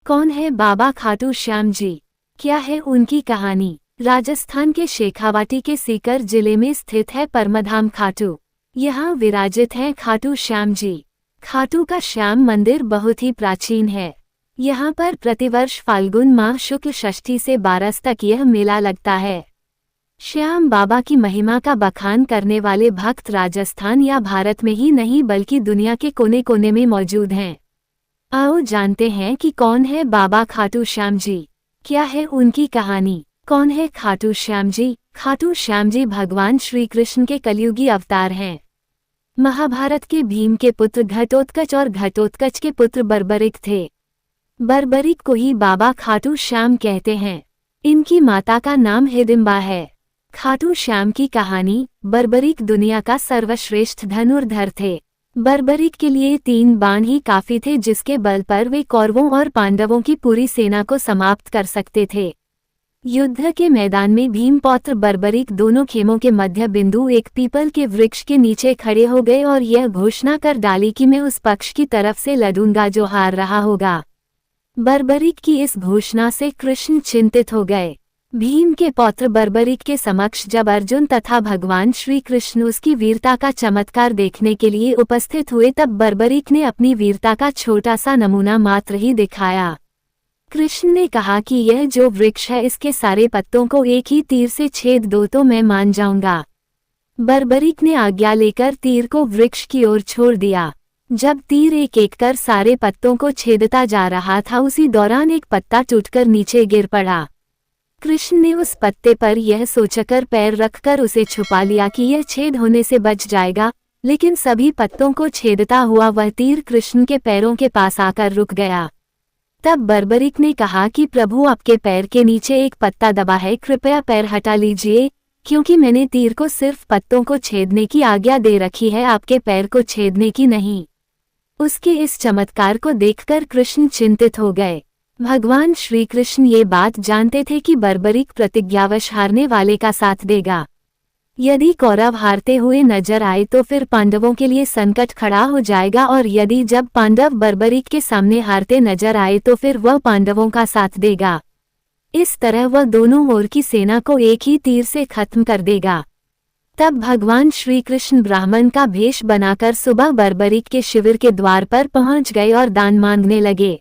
कौन है बाबा खाटू श्याम जी? क्या है उनकी कहानी? राजस्थान के शेखावाटी के सीकर जिले में स्थित है परमधाम खाटू। यहाँ विराजित हैं खाटू श्याम जी। खाटू का श्याम मंदिर बहुत ही प्राचीन है। यहाँ पर प्रतिवर्ष फाल्गुन माह शुक्ल षष्ठी से 12 तक यह मेला लगता है। श्याम बाबा की महिमा का बखान करने वाले भक्त राजस्थान या भारत में ही नहीं बल्कि दुनिया के कोने कोने में मौजूद हैं। आओ जानते हैं कि कौन है बाबा खाटू श्याम जी, क्या है उनकी कहानी। कौन है खाटू श्याम जी? खाटू श्याम जी भगवान श्री कृष्ण के कलयुगी अवतार हैं। महाभारत के भीम के पुत्र घटोत्कच और घटोत्कच के पुत्र बर्बरिक थे। बर्बरिक को ही बाबा खाटू श्याम कहते हैं। इनकी माता का नाम हिडिंबा है। खाटू श्याम की कहानी। बर्बरिक दुनिया का सर्वश्रेष्ठ धनुर्धर थे। बर्बरिक के लिए 3 बाण ही काफी थे जिसके बल पर वे कौरवों और पांडवों की पूरी सेना को समाप्त कर सकते थे। युद्ध के मैदान में भीमपौत्र बर्बरिक दोनों खेमों के मध्य बिंदु एक पीपल के वृक्ष के नीचे खड़े हो गए और यह घोषणा कर डाली कि मैं उस पक्ष की तरफ से लड़ूंगा जो हार रहा होगा। बर्बरिक की इस घोषणा से कृष्ण चिंतित हो गए। भीम के पौत्र बर्बरिक के समक्ष जब अर्जुन तथा भगवान श्री कृष्ण उसकी वीरता का चमत्कार देखने के लिए उपस्थित हुए तब बर्बरिक ने अपनी वीरता का छोटा सा नमूना मात्र ही दिखाया। कृष्ण ने कहा कि यह जो वृक्ष है इसके सारे पत्तों को एक ही तीर से छेद दो तो मैं मान जाऊंगा। बर्बरिक ने आज्ञा लेकर तीर को वृक्ष की ओर छोड़ दिया। जब तीर एक एक कर सारे पत्तों को छेदता जा रहा था उसी दौरान एक पत्ता टूटकर नीचे गिर पड़ा। कृष्ण ने उस पत्ते पर यह सोचकर पैर रखकर उसे छुपा लिया कि यह छेद होने से बच जाएगा, लेकिन सभी पत्तों को छेदता हुआ वह तीर कृष्ण के पैरों के पास आकर रुक गया। तब बर्बरिक ने कहा कि प्रभु आपके पैर के नीचे एक पत्ता दबा है, कृपया पैर हटा लीजिए, क्योंकि मैंने तीर को सिर्फ पत्तों को छेदने की आज्ञा दे रखी है, आपके पैर को छेदने की नहीं। उसके इस चमत्कार को देखकर कृष्ण चिंतित हो गए। भगवान श्री कृष्ण ये बात जानते थे कि बर्बरिक प्रतिज्ञावश हारने वाले का साथ देगा। यदि कौरव हारते हुए नजर आए तो फिर पांडवों के लिए संकट खड़ा हो जाएगा और यदि जब पांडव बर्बरिक के सामने हारते नजर आए तो फिर वह पांडवों का साथ देगा। इस तरह वह दोनों ओर की सेना को एक ही तीर से खत्म कर देगा। तब भगवान श्री कृष्ण ब्राह्मण का भेष बनाकर सुबह बर्बरिक के शिविर के द्वार पर पहुंच गए और दान मांगने लगे।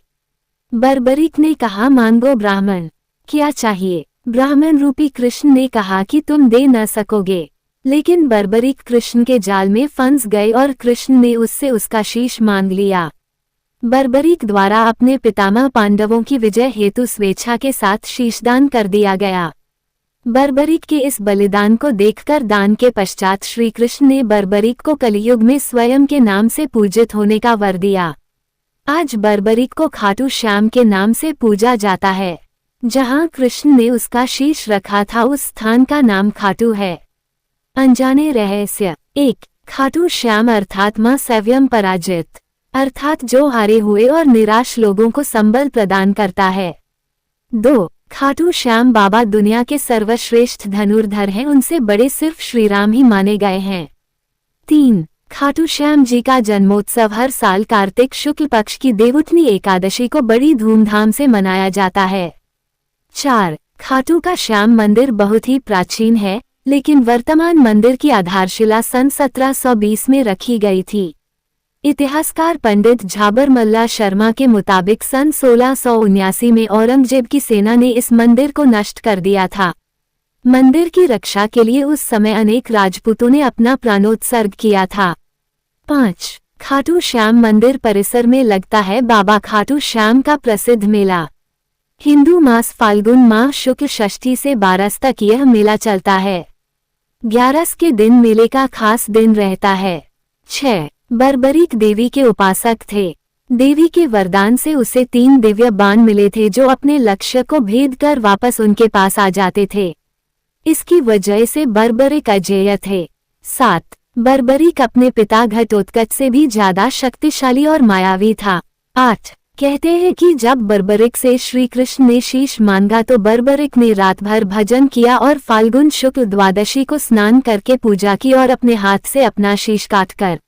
बर्बरिक ने कहा, मांगो ब्राह्मण, क्या चाहिए? ब्राह्मण रूपी कृष्ण ने कहा कि तुम दे न सकोगे, लेकिन बर्बरिक कृष्ण के जाल में फंस गए और कृष्ण ने उससे उसका शीश मांग लिया। बर्बरिक द्वारा अपने पितामह पांडवों की विजय हेतु स्वेच्छा के साथ शीशदान कर दिया गया। बर्बरिक के इस बलिदान को देखकर दान के पश्चात श्री कृष्ण ने बर्बरिक को कलियुग में स्वयं के नाम से पूजित होने का वर दिया। आज बर्बरिक को खाटू श्याम के नाम से पूजा जाता है। जहां कृष्ण ने उसका शीश रखा था उस स्थान का नाम खाटू है। अनजाने रहस्य। 1. खाटू श्याम अर्थात मां सव्यम पराजित, अर्थात जो हारे हुए और निराश लोगों को संबल प्रदान करता है। 2. खाटू श्याम बाबा दुनिया के सर्वश्रेष्ठ धनुर्धर हैं, उनसे बड़े सिर्फ श्रीराम ही माने गए हैं। 3. खाटू श्याम जी का जन्मोत्सव हर साल कार्तिक शुक्ल पक्ष की देवउठनी एकादशी को बड़ी धूमधाम से मनाया जाता है। 4. खाटू का श्याम मंदिर बहुत ही प्राचीन है, लेकिन वर्तमान मंदिर की आधारशिला सन 1720 में रखी गई थी। इतिहासकार पंडित झाबर मल्ला शर्मा के मुताबिक सन 1679 में औरंगजेब की सेना ने इस मंदिर को नष्ट कर दिया था। मंदिर की रक्षा के लिए उस समय अनेक राजपूतों ने अपना प्राणोत्सर्ग किया था। 5. खाटू श्याम मंदिर परिसर में लगता है बाबा खाटू श्याम का प्रसिद्ध मेला। हिंदू मास फाल्गुन माह शुक्ल षष्ठी से 12 तक यह मेला चलता है। 11 के दिन मेले का खास दिन रहता है। 6. बर्बरिक देवी के उपासक थे। देवी के वरदान से उसे 3 दिव्य बाण मिले थे जो अपने लक्ष्य को भेद कर वापस उनके पास आ जाते थे। इसकी वजह से बर्बरिक अजेय थे। 7. बर्बरिक अपने पिता घटोत्कच से भी ज्यादा शक्तिशाली और मायावी था। 8. कहते हैं कि जब बर्बरिक से श्री कृष्ण ने शीश मांगा तो बर्बरिक ने रात भर भजन किया और फाल्गुन शुक्ल द्वादशी को स्नान करके पूजा की और अपने हाथ से अपना शीश काटकर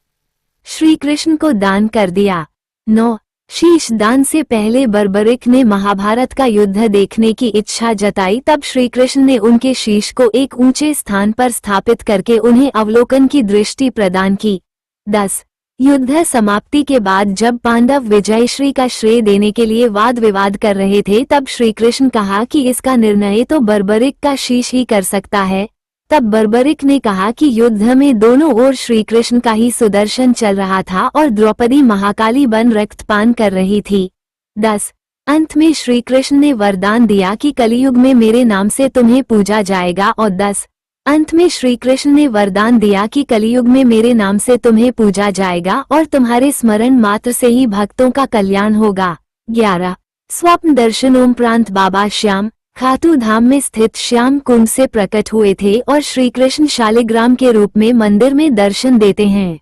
श्री कृष्ण को दान कर दिया। 9. शीश दान से पहले बर्बरिक ने महाभारत का युद्ध देखने की इच्छा जताई। तब श्री कृष्ण ने उनके शीश को एक ऊंचे स्थान पर स्थापित करके उन्हें अवलोकन की दृष्टि प्रदान की। 10 युद्ध समाप्ति के बाद जब पांडव विजयश्री का श्रेय देने के लिए वाद विवाद कर रहे थे, तब श्री कृष्ण कहा कि इसका निर्णय तो बर्बरिक का शीश ही कर सकता है। तब बर्बरिक ने कहा कि युद्ध में दोनों ओर श्री कृष्ण का ही सुदर्शन चल रहा था और द्रौपदी महाकाली बन रक्तपान कर रही थी। 10 अंत में श्री कृष्ण ने वरदान दिया कि कलियुग में मेरे नाम से तुम्हें पूजा जाएगा। और 10 अंत में श्री कृष्ण ने वरदान दिया कि कलियुग में मेरे नाम से तुम्हें पूजा जाएगा और तुम्हारे स्मरण मात्र से ही भक्तों का कल्याण होगा। 11 स्वप्न दर्शन उपरांत बाबा श्याम खाटू धाम में स्थित श्याम कुंड से प्रकट हुए थे और श्री कृष्ण शालिग्राम के रूप में मंदिर में दर्शन देते हैं।